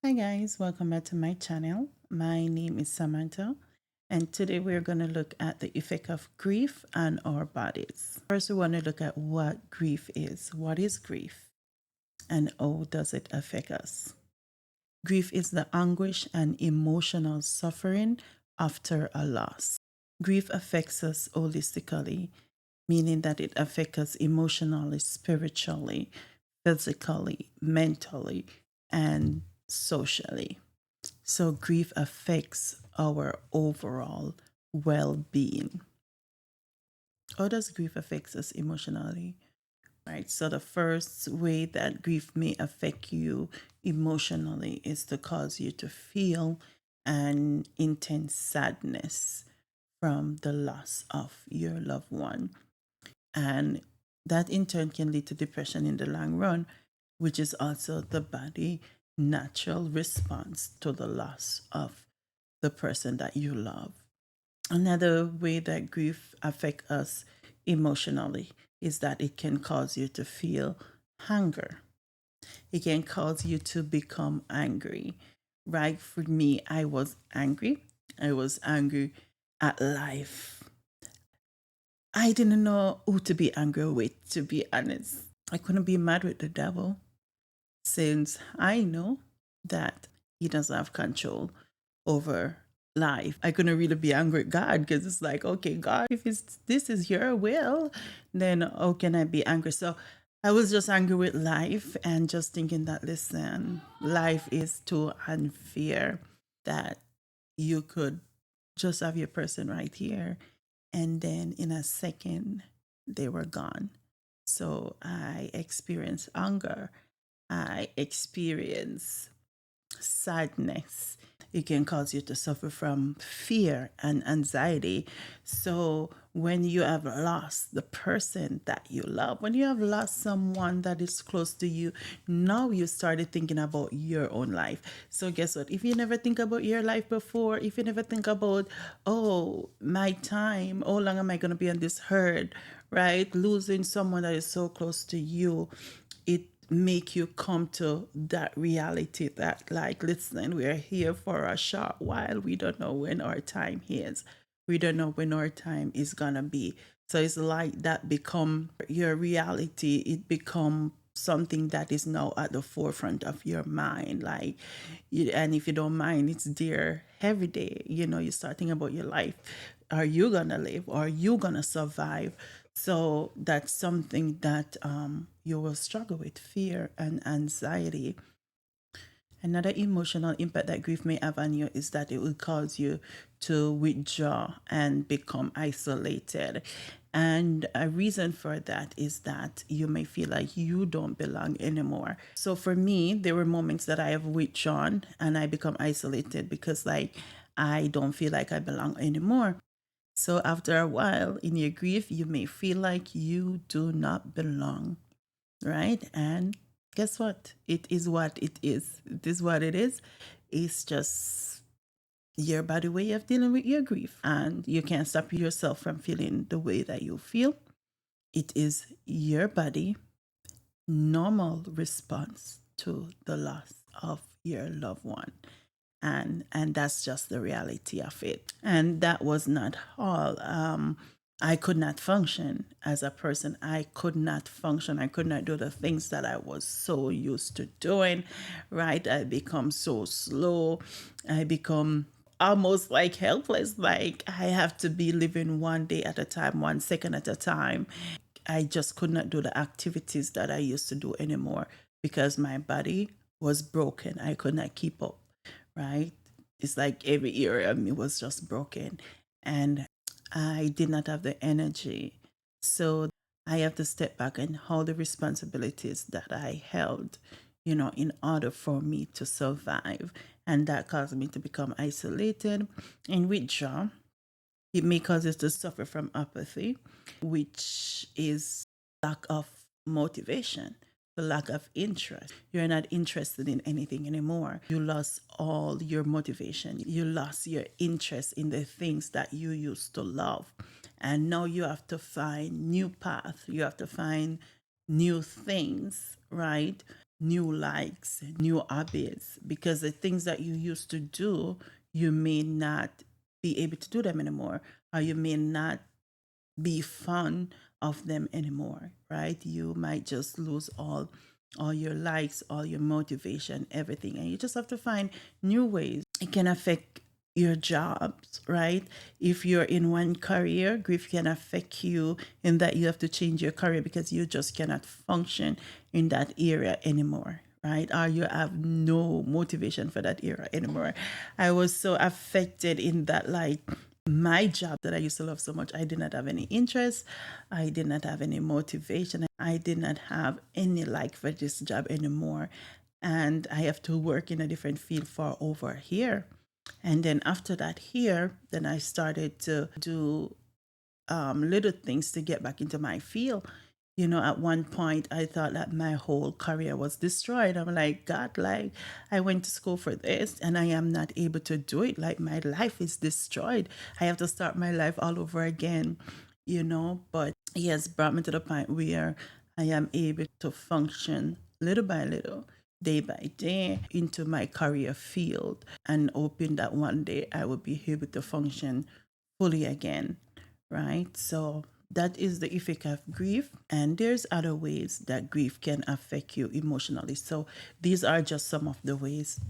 Hi guys, welcome back to my channel. My name is Samantha and today we're going to look at the effect of grief on our bodies. First we want to look at what grief is. What is grief and how does it affect us? Grief is the anguish and emotional suffering after a loss. Grief affects us holistically, meaning that it affects us emotionally, spiritually, physically, mentally, and socially. So grief affects our overall well-being. How does grief affect us emotionally? Right. So the first way that grief may affect you emotionally is to cause you to feel an intense sadness from the loss of your loved one. And that in turn can lead to depression in the long run, which is also the body natural response to the loss of the person that you love. Another way that grief affects us emotionally is that it can cause you to feel hunger. It can cause you to become angry. Right? For me, I was angry. I was angry at life. I didn't know who to be angry with, to be honest. I couldn't be mad with the devil since I know that he doesn't have control over life. I couldn't really be angry at God because it's like, okay, God, if this is your will, then how can I be angry? So I was just angry with life and just thinking that, listen, life is too unfair that you could just have your person right here and then in a second they were gone. So I experienced anger. I experienced sadness. It can cause you to suffer from fear and anxiety. So, when you have lost the person that you love, when you have lost someone that is close to you, now you started thinking about your own life. So, guess what? If you never think about your life before, if you never think about, oh, my time, how long am I going to be on this herd, right? Losing someone that is so close to you, it make you come to that reality that, like, listen, we're here for a short while. We don't know when our time is. We don't know when our time is gonna be. So it's like that become your reality. It become something that is now at the forefront of your mind, like you, and if you don't mind, it's there every day. You start thinking about your life. Are you gonna live? Are you gonna survive? So that's something that you will struggle with, fear and anxiety. Another emotional impact that grief may have on you is that it will cause you to withdraw and become isolated. And a reason for that is that you may feel like you don't belong anymore. So for me, there were moments that I have withdrawn and I become isolated because, like, I don't feel like I belong anymore. So after a while in your grief, you may feel like you do not belong, right? And guess what? It is what it is. It is what it is. It's just your body way of dealing with your grief. And you can't stop yourself from feeling the way that you feel. It is your body normal response to the loss of your loved one. And that's just the reality of it. And that was not all. I could not function as a person. I could not function. I could not do the things that I was so used to doing, right? I become so slow. I become almost like helpless. Like I have to be living one day at a time, 1 second at a time. I just could not do the activities that I used to do anymore because my body was broken. I could not keep up, right? It's like every area of me was just broken. And I did not have the energy. So I have to step back and hold the responsibilities that I held, in order for me to survive. And that caused me to become isolated and withdraw. It may cause us to suffer from apathy, which is lack of motivation, the lack of interest. You're not interested in anything anymore. You lost all your motivation. You lost your interest in the things that you used to love. And now you have to find new path. You have to find new things, right? new likes, new hobbies, because the things that you used to do, you may not be able to do them anymore, or you may not be fond of them anymore, right? You might just lose all your likes, all your motivation, everything. And you just have to find new ways. It can affect your jobs, right? If you're in one career, grief can affect you in that you have to change your career because you just cannot function in that area anymore, right? Or you have no motivation for that era anymore. I was so affected in that, like, my job that I used to love so much, I did not have any interest. I did not have any motivation. I did not have any like for this job anymore. And I have to work in a different field for over here. And then after that here, then I started to do little things to get back into my field. You know, at one point, I thought that my whole career was destroyed. I'm like, God, like, I went to school for this and I am not able to do it. Like, my life is destroyed. I have to start my life all over again, you know. But he has brought me to the point where I am able to function little by little, day by day, into my career field, and hoping that one day I will be able to function fully again, right? So that is the effect of grief. And there's other ways that grief can affect you emotionally. So these are just some of the ways.